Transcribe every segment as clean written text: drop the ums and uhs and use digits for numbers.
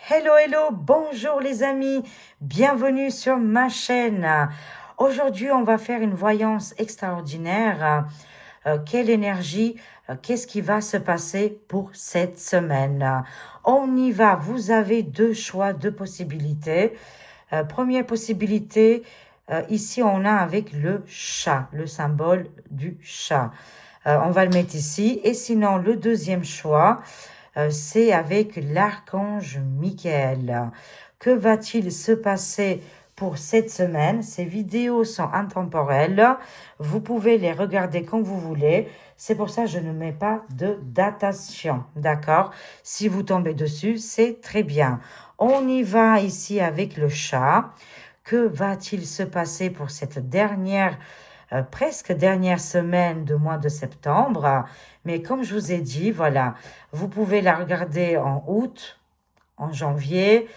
Hello, hello, bonjour les amis, bienvenue sur ma chaîne. Aujourd'hui, on va faire une voyance extraordinaire. Quelle énergie, qu'est-ce qui va se passer pour cette semaine? On y va, vous avez deux choix, deux possibilités. Première possibilité, ici on a avec le chat, le symbole du chat. On va le mettre ici. Et sinon, le deuxième choix, c'est avec l'archange Michael. Que va-t-il se passer pour cette semaine? Ces vidéos sont intemporelles. Vous pouvez les regarder quand vous voulez. C'est pour ça que je ne mets pas de datation. D'accord? Si vous tombez dessus, c'est très bien. On y va ici avec le chat. Que va-t-il se passer pour cette presque dernière semaine du mois de septembre? Mais comme je vous ai dit, voilà, vous pouvez la regarder en août, en janvier.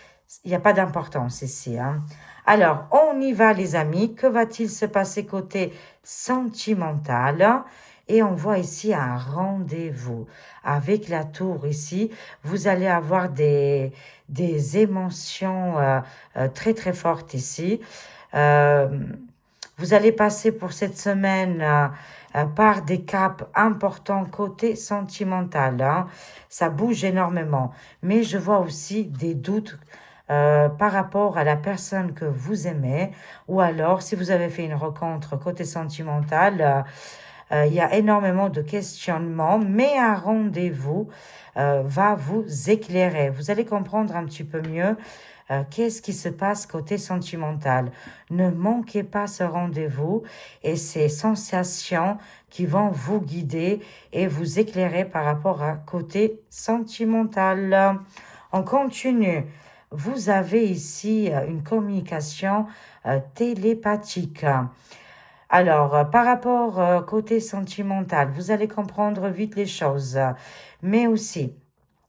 Il n'y a pas d'importance ici, hein. Alors, on y va, les amis. Que va-t-il se passer côté sentimental? Et on voit ici un rendez-vous avec la tour ici. Vous allez avoir des émotions très, très fortes ici. Euh, Vous allez passer pour cette semaine par des caps importants côté sentimental, hein. Ça bouge énormément. Mais je vois aussi des doutes par rapport à la personne que vous aimez. Ou alors, si vous avez fait une rencontre côté sentimental, il y a énormément de questionnements, mais un rendez-vous va vous éclairer. Vous allez comprendre un petit peu mieux qu'est-ce qui se passe côté sentimental. Ne manquez pas ce rendez-vous et ces sensations qui vont vous guider et vous éclairer par rapport à côté sentimental. On continue. Vous avez ici une communication télépathique. Alors, par rapport côté sentimental, vous allez comprendre vite les choses, mais aussi,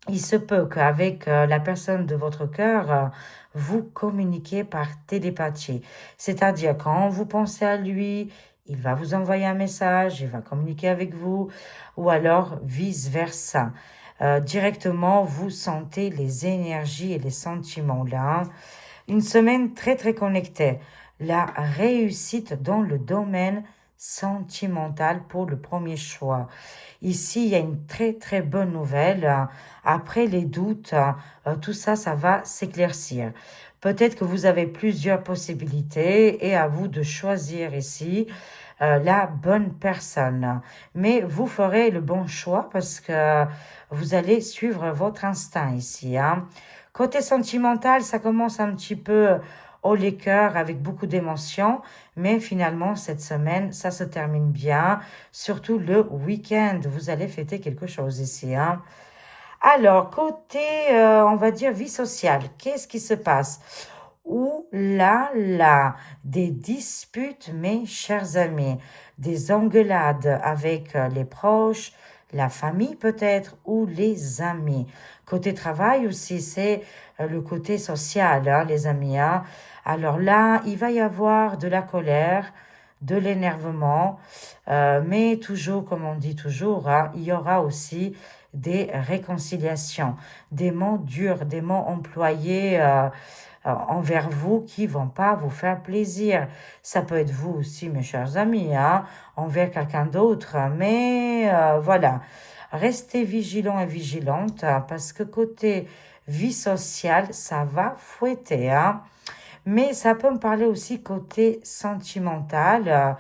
il se peut qu'avec la personne de votre cœur, vous communiquez par télépathie. C'est-à-dire, quand vous pensez à lui, il va vous envoyer un message, il va communiquer avec vous, ou alors vice-versa. Directement, vous sentez les énergies et les sentiments là. Une semaine très très connectée. La réussite dans le domaine sentimental pour le premier choix. Ici, il y a une très très bonne nouvelle. Après les doutes, tout ça, ça va s'éclaircir. Peut-être que vous avez plusieurs possibilités et à vous de choisir ici la bonne personne. Mais vous ferez le bon choix parce que vous allez suivre votre instinct ici, hein. Côté sentimental, ça commence un petit peu au cœur avec beaucoup d'émotions, mais finalement, cette semaine, ça se termine bien. Surtout le week-end, vous allez fêter quelque chose ici, hein. Alors, côté, on va dire, vie sociale, qu'est-ce qui se passe? Ouh là là, des disputes, mes chers amis, des engueulades avec les proches, la famille peut-être, ou les amis. Côté travail aussi, c'est le côté social, hein, les amis, hein. Alors là, il va y avoir de la colère, de l'énervement, mais toujours, comme on dit toujours, hein, il y aura aussi des réconciliations, des mots durs, des mots employés envers vous qui vont pas vous faire plaisir. Ça peut être vous aussi, mes chers amis, hein, envers quelqu'un d'autre, mais voilà. Restez vigilants et vigilantes parce que côté vie sociale, ça va fouetter, hein. Mais ça peut me parler aussi côté sentimental.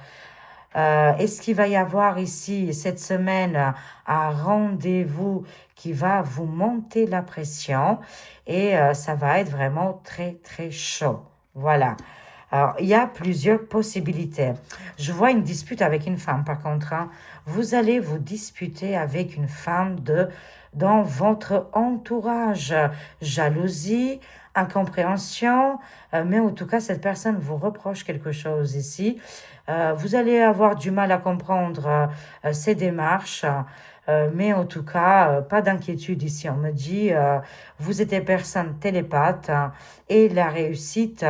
Est-ce qu'il va y avoir ici cette semaine un rendez-vous qui va vous monter la pression et ça va être vraiment très très chaud. Voilà. Alors, il y a plusieurs possibilités. Je vois une dispute avec une femme, par contre, hein. Vous allez vous disputer avec une femme dans votre entourage. Jalousie, incompréhension, mais en tout cas, cette personne vous reproche quelque chose ici. Vous allez avoir du mal à comprendre ses démarches. Mais en tout cas, pas d'inquiétude ici. On me dit, vous êtes des personnes télépathes et la réussite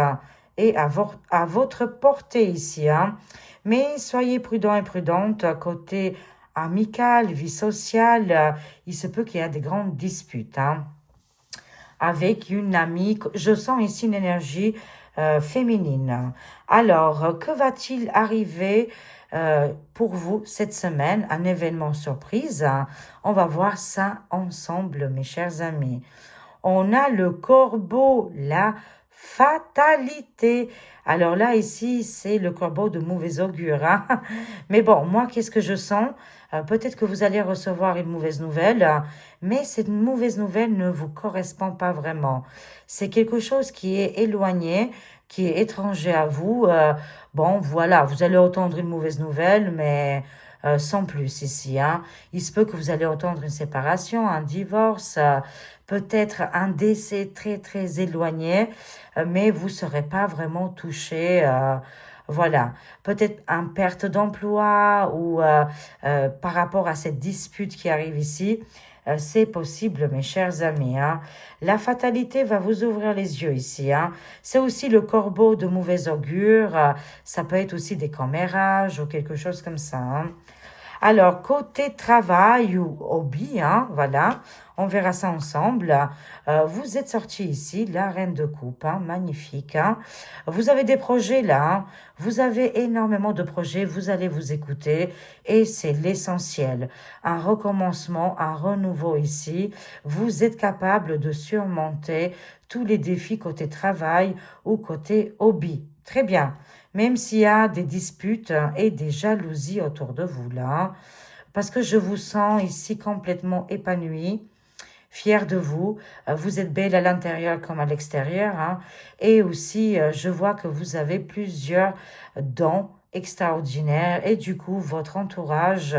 est à votre portée ici, hein. Mais soyez prudents et prudentes côté amical, vie sociale. Il se peut qu'il y ait des grandes disputes, hein. avec une amie. Je sens ici une énergie féminine. Alors, que va-t-il arriver pour vous cette semaine? Un événement surprise. On va voir ça ensemble, mes chers amis. On a le corbeau, la fatalité. Alors là, ici, c'est le corbeau de mauvais augure, hein. Mais bon, moi, qu'est-ce que je sens? Peut-être que vous allez recevoir une mauvaise nouvelle, mais cette mauvaise nouvelle ne vous correspond pas vraiment. C'est quelque chose qui est éloigné, qui est étranger à vous. Bon, voilà, vous allez entendre une mauvaise nouvelle, mais sans plus ici, hein. Il se peut que vous allez entendre une séparation, un divorce, peut-être un décès très très éloigné, mais vous ne serez pas vraiment touché. Voilà, peut-être une perte d'emploi ou par rapport à cette dispute qui arrive ici. C'est possible, mes chers amis, hein. La fatalité va vous ouvrir les yeux ici, hein. C'est aussi le corbeau de mauvais augure. Ça peut être aussi des commérages ou quelque chose comme ça, hein. Alors, côté travail ou hobby, hein, voilà, on verra ça ensemble. Vous êtes sorti ici, la reine de coupe, hein, magnifique, hein. Vous avez des projets là, hein. Vous avez énormément de projets, vous allez vous écouter et c'est l'essentiel. Un recommencement, un renouveau ici. Vous êtes capable de surmonter tous les défis côté travail ou côté hobby. Très bien. Même s'il y a des disputes et des jalousies autour de vous là, parce que je vous sens ici complètement épanoui, fier de vous. Vous êtes belle à l'intérieur comme à l'extérieur, hein. Et aussi, je vois que vous avez plusieurs dons extraordinaires et du coup, votre entourage,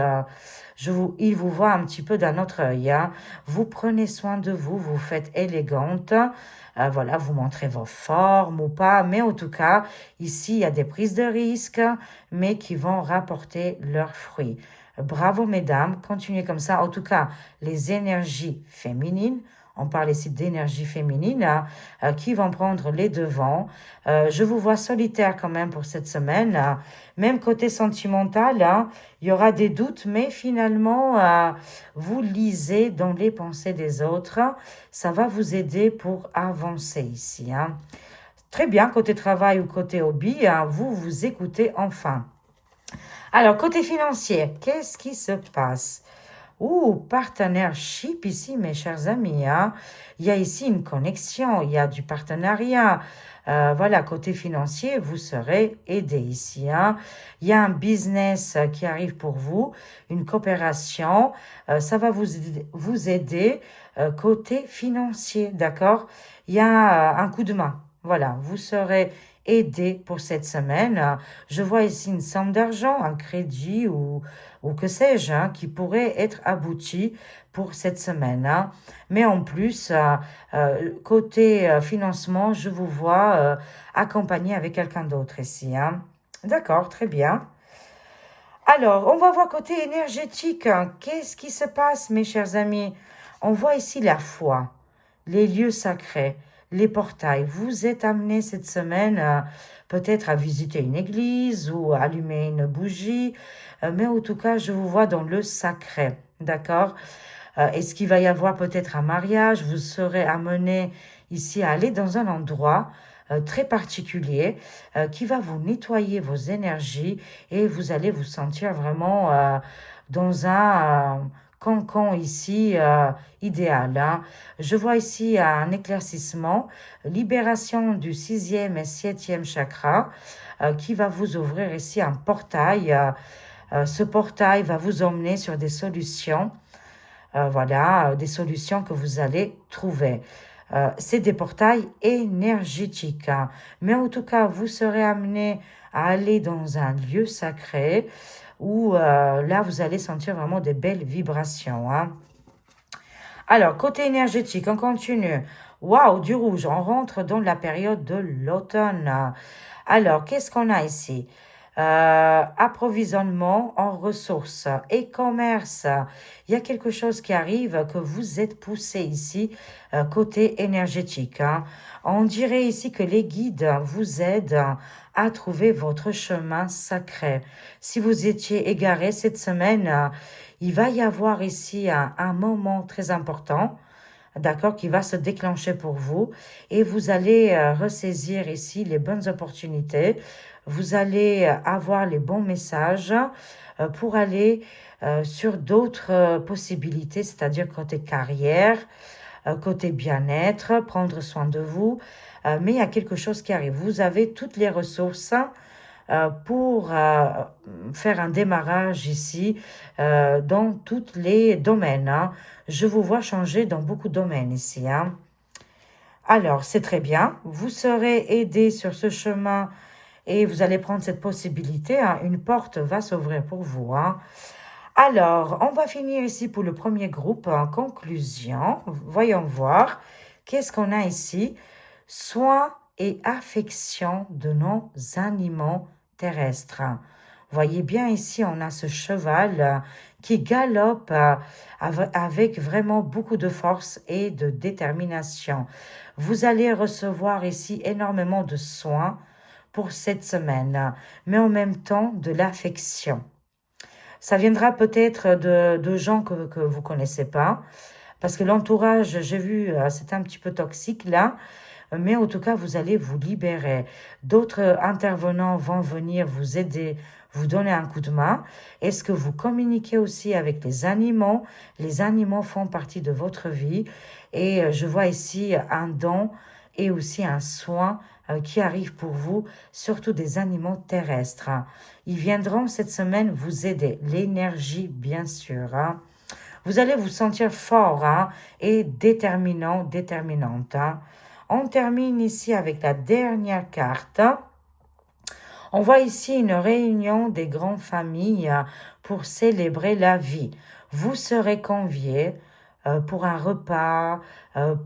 il vous voit un petit peu d'un autre œil, hein. Vous prenez soin de vous, vous faites élégante. Voilà, vous montrez vos formes ou pas, mais en tout cas, ici, il y a des prises de risques, mais qui vont rapporter leurs fruits. Bravo, mesdames, continuez comme ça. En tout cas, les énergies féminines, on parle ici d'énergie féminine, hein, qui vont prendre les devants. Je vous vois solitaire quand même pour cette semaine, hein. Même côté sentimental, hein, il y aura des doutes, mais finalement, vous lisez dans les pensées des autres. Ça va vous aider pour avancer ici, hein. Très bien, côté travail ou côté hobby, hein, vous vous écoutez enfin. Alors, côté financier, qu'est-ce qui se passe? Ouh, partnership ici, mes chers amis, hein. Il y a ici une connexion, il y a du partenariat. Voilà, côté financier, vous serez aidé ici, hein. Il y a un business qui arrive pour vous, une coopération. Ça va vous aider côté financier, d'accord? Il y a un coup de main. Voilà, vous serez aidé pour cette semaine. Je vois ici une somme d'argent, un crédit ou que sais-je, hein, qui pourrait être abouti pour cette semaine, hein. Mais en plus, côté financement, je vous vois accompagné avec quelqu'un d'autre ici, hein. D'accord, très bien. Alors, on va voir côté énergétique, hein. Qu'est-ce qui se passe, mes chers amis? On voit ici la foi, les lieux sacrés, les portails. Vous êtes amenés cette semaine peut-être à visiter une église ou à allumer une bougie, mais en tout cas, je vous vois dans le sacré, d'accord? Est-ce qu'il va y avoir peut-être un mariage? Vous serez amené ici à aller dans un endroit très particulier qui va vous nettoyer vos énergies et vous allez vous sentir vraiment dans un cancan ici idéal, hein. Je vois ici un éclaircissement, libération du sixième et septième chakra qui va vous ouvrir ici un portail. Ce portail va vous emmener sur des solutions, voilà, des solutions que vous allez trouver. C'est des portails énergétiques, hein. Mais en tout cas, vous serez amené à aller dans un lieu sacré où là, vous allez sentir vraiment des belles vibrations, hein. Alors, côté énergétique, on continue. Waouh, du rouge, on rentre dans la période de l'automne. Alors, qu'est-ce qu'on a ici? Approvisionnement en ressources et commerce. Il y a quelque chose qui arrive que vous êtes poussé ici côté énergétique, hein. On dirait ici que les guides vous aident à trouver votre chemin sacré. Si vous étiez égaré cette semaine, il va y avoir ici un moment très important. d'accord, qui va se déclencher pour vous et vous allez ressaisir ici les bonnes opportunités. Vous allez avoir les bons messages pour aller sur d'autres possibilités, c'est-à-dire côté carrière, côté bien-être, prendre soin de vous. Mais il y a quelque chose qui arrive. Vous avez toutes les ressources pour faire un démarrage ici dans tous les domaines. Hein. Je vous vois changer dans beaucoup de domaines ici. Hein. Alors, c'est très bien. Vous serez aidé sur ce chemin et vous allez prendre cette possibilité. Hein. Une porte va s'ouvrir pour vous. Hein. Alors, on va finir ici pour le premier groupe en conclusion. Voyons voir. Qu'est-ce qu'on a ici? Soins et affection de nos animaux terrestres. Voyez bien ici, on a ce cheval qui galope avec vraiment beaucoup de force et de détermination. Vous allez recevoir ici énormément de soins pour cette semaine, mais en même temps de l'affection. Ça viendra peut-être de gens que vous connaissez pas, parce que l'entourage, j'ai vu, c'est un petit peu toxique là, mais en tout cas, vous allez vous libérer. D'autres intervenants vont venir vous aider, vous donner un coup de main. Est-ce que vous communiquez aussi avec les animaux? Les animaux font partie de votre vie et je vois ici un don et aussi un soin qui arrive pour vous, surtout des animaux terrestres. Ils viendront cette semaine vous aider. L'énergie, bien sûr. Hein. Vous allez vous sentir fort hein, et déterminant, déterminante. Hein. On termine ici avec la dernière carte. On voit ici une réunion des grandes familles pour célébrer la vie. Vous serez conviés pour un repas,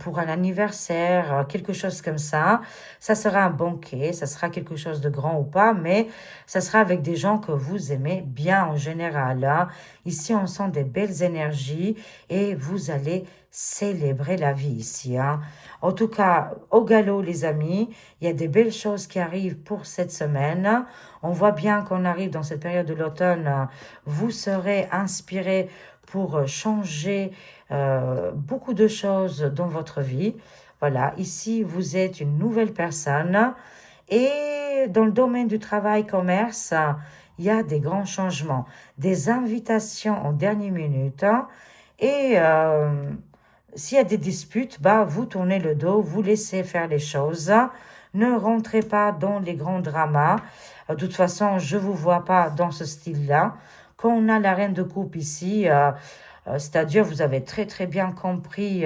pour un anniversaire, quelque chose comme ça. Ça sera un banquet, ça sera quelque chose de grand ou pas, mais ça sera avec des gens que vous aimez bien en général. Hein. Ici, on sent des belles énergies et vous allez célébrer la vie ici. Hein. En tout cas, au galop, les amis, il y a des belles choses qui arrivent pour cette semaine. On voit bien qu'on arrive dans cette période de l'automne. Vous serez inspiré pour changer beaucoup de choses dans votre vie. Voilà, ici, vous êtes une nouvelle personne. Et dans le domaine du travail, commerce, il y a des grands changements, des invitations en dernière minute. Et s'il y a des disputes, bah, vous tournez le dos, vous laissez faire les choses. Ne rentrez pas dans les grands dramas. De toute façon, je ne vous vois pas dans ce style-là. Quand on a la reine de coupe ici, c'est-à-dire vous avez très très bien compris,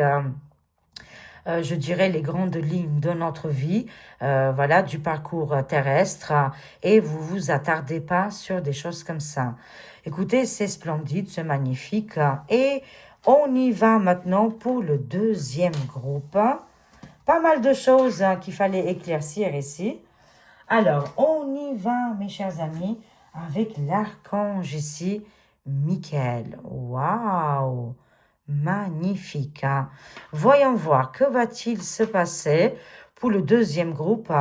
je dirais, les grandes lignes de notre vie, voilà, du parcours terrestre, et vous vous attardez pas sur des choses comme ça. Écoutez, c'est splendide, c'est magnifique, et on y va maintenant pour le deuxième groupe. Pas mal de choses qu'il fallait éclaircir ici. Alors, on y va, mes chers amis, avec l'archange ici, Michael. Waouh! Magnifique. Hein? Voyons voir, que va-t-il se passer pour le deuxième groupe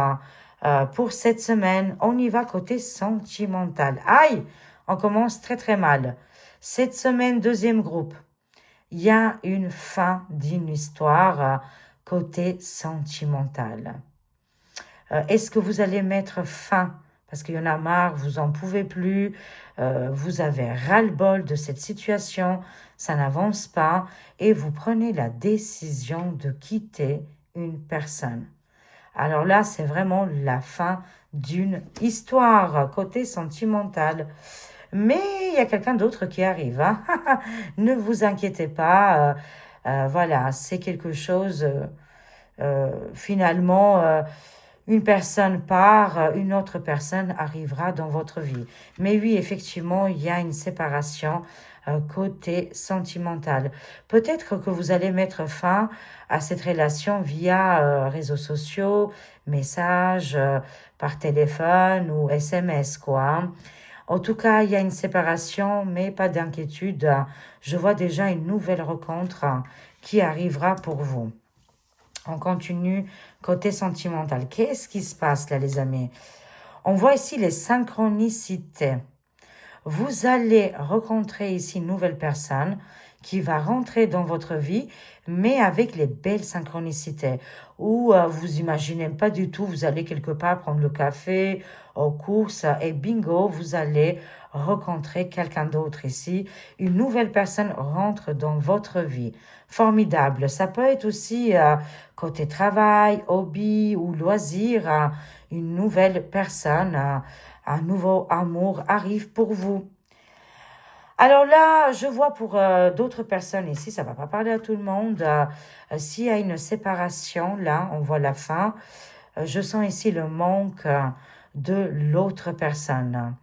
pour cette semaine? On y va côté sentimental. Aïe! On commence très très mal. Cette semaine, deuxième groupe. Il y a une fin d'une histoire côté sentimental. Est-ce que vous allez mettre fin parce qu'il y en a marre, vous en pouvez plus, vous avez ras-le-bol de cette situation, ça n'avance pas et vous prenez la décision de quitter une personne. Alors là, c'est vraiment la fin d'une histoire côté sentimental. Mais il y a quelqu'un d'autre qui arrive. Hein. Ne vous inquiétez pas. Voilà, c'est quelque chose, finalement, une personne part, une autre personne arrivera dans votre vie. Mais oui, effectivement, il y a une séparation côté sentimental. Peut-être que vous allez mettre fin à cette relation via réseaux sociaux, messages, par téléphone ou SMS, quoi. Hein. En tout cas, il y a une séparation, mais pas d'inquiétude. Je vois déjà une nouvelle rencontre qui arrivera pour vous. On continue côté sentimental. Qu'est-ce qui se passe là, les amis? On voit ici les synchronicités. Vous allez rencontrer ici une nouvelle personne qui va rentrer dans votre vie, mais avec les belles synchronicités, où vous imaginez pas du tout, vous allez quelque part prendre le café, aux courses, et bingo, vous allez rencontrer quelqu'un d'autre ici. Une nouvelle personne rentre dans votre vie. Formidable. Ça peut être aussi côté travail, hobby ou loisir, une nouvelle personne, un nouveau amour arrive pour vous. Alors là, je vois pour d'autres personnes ici, ça va pas parler à tout le monde. S'il y a une séparation, là, on voit la fin. Je sens ici le manque de l'autre personne.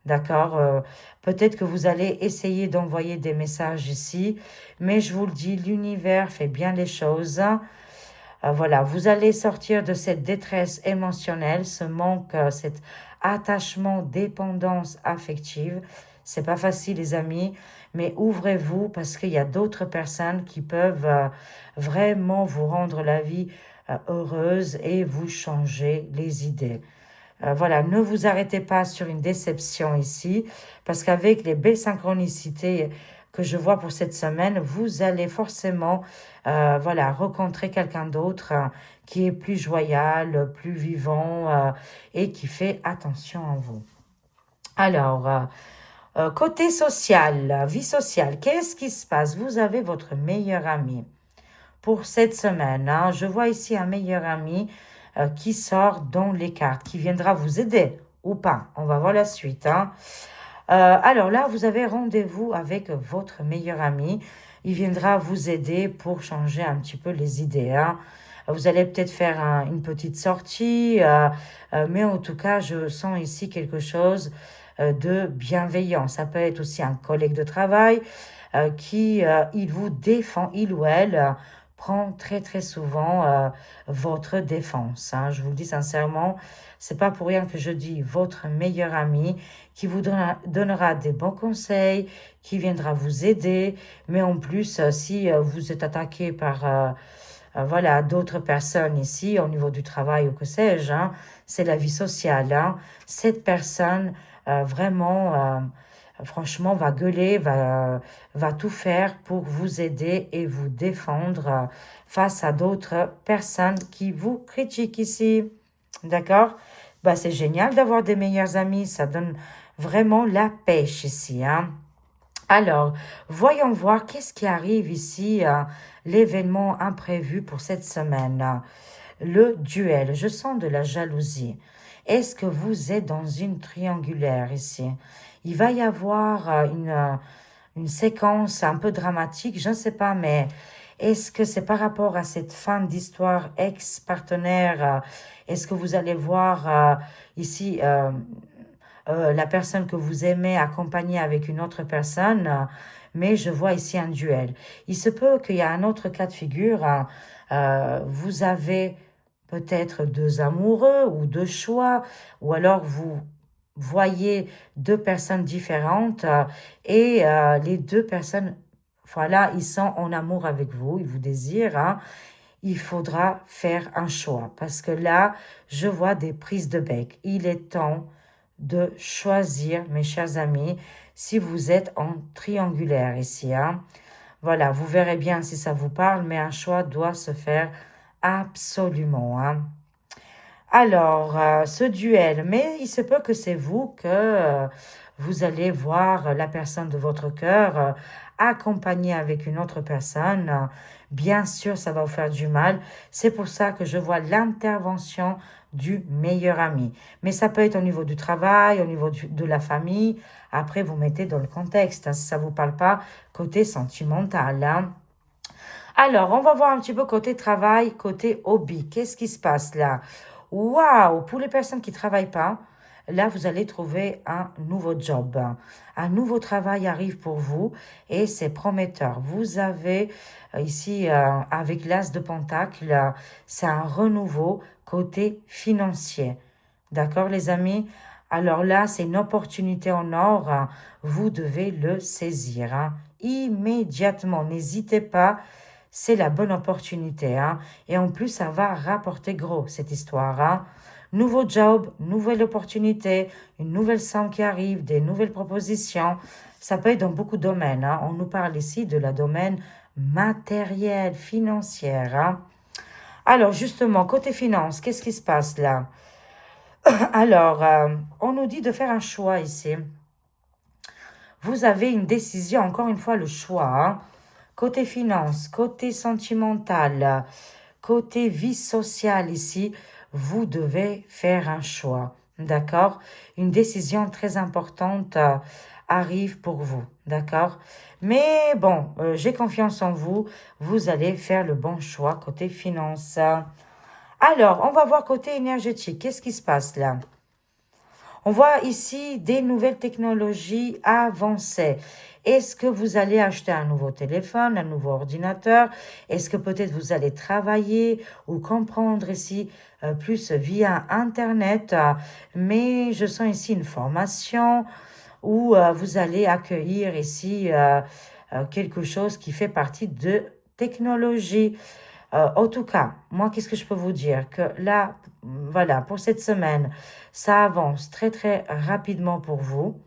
D'accord? Peut-être que vous allez essayer d'envoyer des messages ici, mais je vous le dis, l'univers fait bien les choses. Voilà, vous allez sortir de cette détresse émotionnelle, ce manque, cet attachement, dépendance affective. C'est pas facile, les amis, mais ouvrez-vous parce qu'il y a d'autres personnes qui peuvent vraiment vous rendre la vie heureuse et vous changer les idées. Voilà, ne vous arrêtez pas sur une déception ici, parce qu'avec les belles synchronicités que je vois pour cette semaine, vous allez forcément, voilà, rencontrer quelqu'un d'autre qui est plus joyal, plus vivant et qui fait attention à vous. Alors, côté social, vie sociale, qu'est-ce qui se passe? Vous avez votre meilleur ami pour cette semaine. Hein. Je vois ici un meilleur ami qui sort dans les cartes, qui viendra vous aider ou pas. On va voir la suite. Hein. Alors là, vous avez rendez-vous avec votre meilleur ami. Il viendra vous aider pour changer un petit peu les idées. Hein. Vous allez peut-être faire une petite sortie, mais en tout cas, je sens ici quelque chose de bienveillant. Ça peut être aussi un collègue de travail qui, il vous défend, il ou elle prend très très souvent votre défense. Hein. Je vous le dis sincèrement, c'est pas pour rien que je dis votre meilleur ami qui vous donnera des bons conseils, qui viendra vous aider, mais en plus, si vous êtes attaqué par voilà, d'autres personnes ici, au niveau du travail ou que sais-je, hein, c'est la vie sociale. Hein. Cette personne, vraiment, franchement, va gueuler, va tout faire pour vous aider et vous défendre face à d'autres personnes qui vous critiquent ici. D'accord? Bah, c'est génial d'avoir des meilleurs amis, ça donne vraiment la pêche ici, hein. Alors, voyons voir qu'est-ce qui arrive ici, l'événement imprévu pour cette semaine. Le duel, je sens de la jalousie. Est-ce que vous êtes dans une triangulaire ici? Il va y avoir une séquence un peu dramatique, je ne sais pas, mais est-ce que c'est par rapport à cette fin d'histoire ex-partenaire? Est-ce que vous allez voir ici la personne que vous aimez accompagnée avec une autre personne, mais je vois ici un duel. Il se peut qu'il y ait un autre cas de figure. Vous avez peut-être deux amoureux ou deux choix, ou alors vous voyez deux personnes différentes et les deux personnes, voilà, ils sont en amour avec vous, ils vous désirent. Hein. Il faudra faire un choix parce que là, je vois des prises de bec. Il est temps de choisir, mes chers amis, si vous êtes en triangulaire ici. Hein. Voilà, vous verrez bien si ça vous parle, mais un choix doit se faire absolument. Hein. Alors, ce duel, mais il se peut que c'est vous que vous allez voir la personne de votre cœur accompagnée avec une autre personne. Bien sûr, ça va vous faire du mal. C'est pour ça que je vois l'intervention du meilleur ami. Mais ça peut être au niveau du travail, au niveau de la famille. Après, vous mettez dans le contexte. Hein, si ça ne vous parle pas, côté sentimental. Hein. Alors, on va voir un petit peu côté travail, côté hobby. Qu'est-ce qui se passe là? Waouh! Pour les personnes qui ne travaillent pas, là, vous allez trouver un nouveau job. Un nouveau travail arrive pour vous et c'est prometteur. Vous avez ici, avec l'As de Pentacle, c'est un renouveau côté financier. D'accord, les amis? Alors là, c'est une opportunité en or. Vous devez le saisir hein, immédiatement. N'hésitez pas. C'est la bonne opportunité. Hein. Et en plus, ça va rapporter gros, cette histoire. Hein. nouveau job, nouvelle opportunité, une nouvelle somme qui arrive, des nouvelles propositions. Ça peut être dans beaucoup de domaines, hein. On nous parle ici de la domaine matériel, financière, hein. Alors, justement, côté finance, qu'est-ce qui se passe là? Alors, on nous dit de faire un choix ici. Vous avez une décision, encore une fois, le choix, hein. Côté finance, côté sentimental, côté vie sociale ici, vous devez faire un choix, d'accord? Une décision très importante arrive pour vous, d'accord? Mais bon, j'ai confiance en vous, vous allez faire le bon choix côté finance. Alors, on va voir côté énergétique, qu'est-ce qui se passe là? On voit ici des nouvelles technologies avancées. Est-ce que vous allez acheter un nouveau téléphone, un nouveau ordinateur? Est-ce que peut-être vous allez travailler ou comprendre ici plus via Internet? Mais je sens ici une formation où vous allez accueillir ici quelque chose qui fait partie de technologie. En tout cas, moi, qu'est-ce que je peux vous dire? Que là, voilà, pour cette semaine, ça avance très, très rapidement pour vous.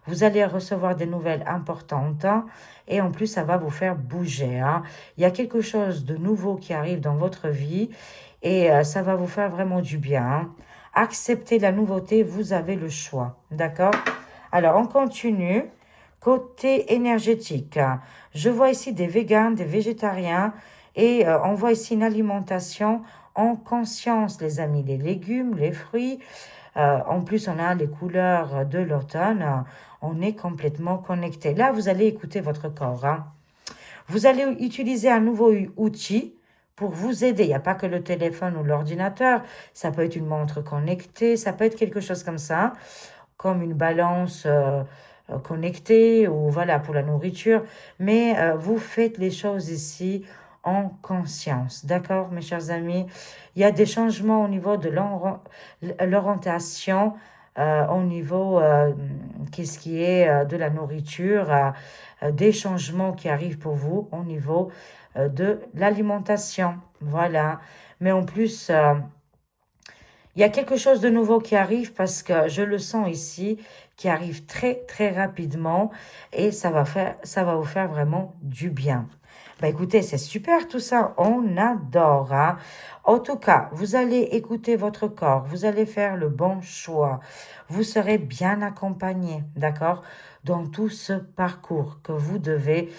Vous allez recevoir des nouvelles importantes, hein, et en plus, ça va vous faire bouger, hein. Il y a quelque chose de nouveau qui arrive dans votre vie et ça va vous faire vraiment du bien, hein. Acceptez la nouveauté, vous avez le choix, d'accord? Alors, on continue. Côté énergétique, je vois ici des véganes, des végétariens et on voit ici une alimentation en conscience, les amis, les légumes, les fruits. En plus, on a les couleurs de l'automne. On est complètement connecté. Là, vous allez écouter votre corps, hein. Vous allez utiliser un nouveau outil pour vous aider. Il n'y a pas que le téléphone ou l'ordinateur. Ça peut être une montre connectée. Ça peut être quelque chose comme ça, comme une balance connectée ou voilà pour la nourriture. Mais vous faites les choses ici en conscience. D'accord, mes chers amis? Il y a des changements au niveau de l'orientation, au niveau qu'est-ce qui est de la nourriture, des changements qui arrivent pour vous au niveau de l'alimentation. Voilà. Mais en plus, il y a quelque chose de nouveau qui arrive parce que je le sens ici, qui arrive très très rapidement et ça va vous faire vraiment du bien. Bah écoutez, c'est super tout ça, on adore, hein. En tout cas, vous allez écouter votre corps, vous allez faire le bon choix, vous serez bien accompagné, d'accord, dans tout ce parcours que vous devez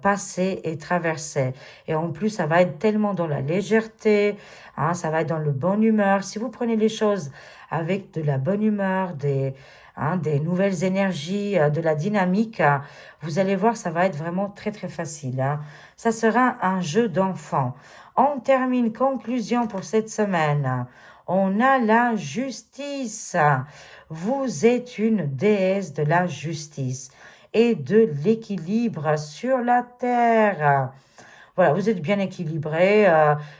passer et traverser. Et en plus, ça va être tellement dans la légèreté, hein, ça va être dans le bonne humeur. Si vous prenez les choses avec de la bonne humeur, des nouvelles énergies, de la dynamique, vous allez voir, ça va être vraiment très très facile, hein. Ça sera un jeu d'enfant. On termine, conclusion pour cette semaine. On a la justice. Vous êtes une déesse de la justice et de l'équilibre sur la terre. Voilà, vous êtes bien équilibré.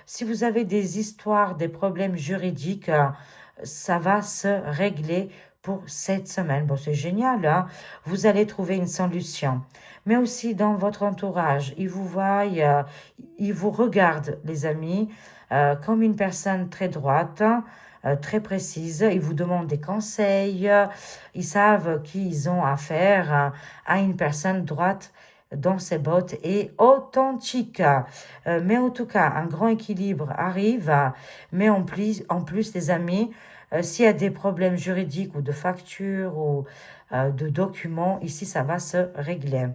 Si vous avez des histoires, des problèmes juridiques, ça va se régler pour cette semaine. Bon, c'est génial, hein? Vous allez trouver une solution. Mais aussi dans votre entourage, ils vous voient, ils vous regardent, les amis, comme une personne très droite, hein, très précise. Ils vous demandent des conseils. Ils savent qu'ils ont affaire à une personne droite dans ses bottes et authentique. Mais en tout cas, un grand équilibre arrive. Mais en plus les amis, s'il y a des problèmes juridiques ou de factures ou de documents, ici, ça va se régler.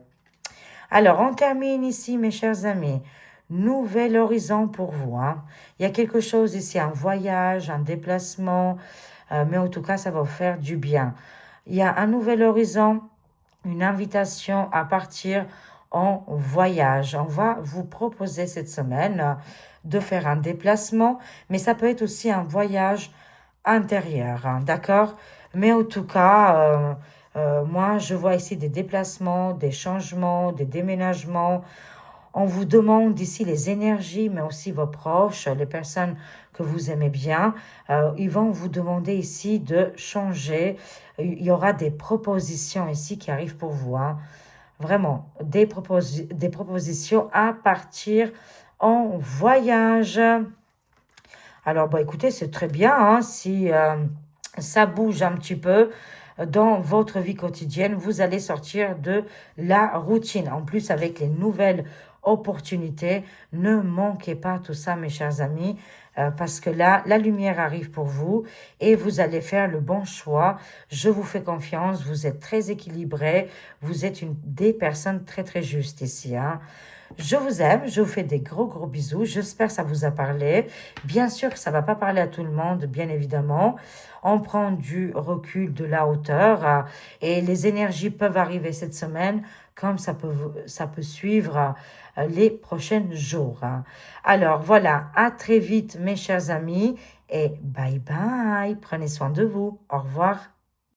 Alors, on termine ici, mes chers amis. Nouvel horizon pour vous, hein. Il y a quelque chose ici, un voyage, un déplacement, mais en tout cas, ça va vous faire du bien. Il y a un nouvel horizon, une invitation à partir en voyage. On va vous proposer cette semaine de faire un déplacement, mais ça peut être aussi un voyage intérieur, hein, d'accord? Mais en tout cas, moi, je vois ici des déplacements, des changements, des déménagements. On vous demande ici les énergies, mais aussi vos proches, les personnes que vous aimez bien. Ils vont vous demander ici de changer. Il y aura des propositions ici qui arrivent pour vous, hein. Vraiment, des propositions à partir en voyage. Alors, bah, écoutez, c'est très bien, hein, si ça bouge un petit peu dans votre vie quotidienne, vous allez sortir de la routine. En plus, avec les nouvelles opportunités, ne manquez pas tout ça, mes chers amis, parce que là, la lumière arrive pour vous et vous allez faire le bon choix. Je vous fais confiance, vous êtes très équilibrés, vous êtes des personnes très, très justes ici, hein. Je vous aime, je vous fais des gros gros bisous. J'espère que ça vous a parlé. Bien sûr que ça va pas parler à tout le monde, bien évidemment. On prend du recul, de la hauteur, et les énergies peuvent arriver cette semaine comme ça peut suivre les prochains jours, hein. Alors voilà, à très vite mes chers amis et bye bye. Prenez soin de vous. Au revoir.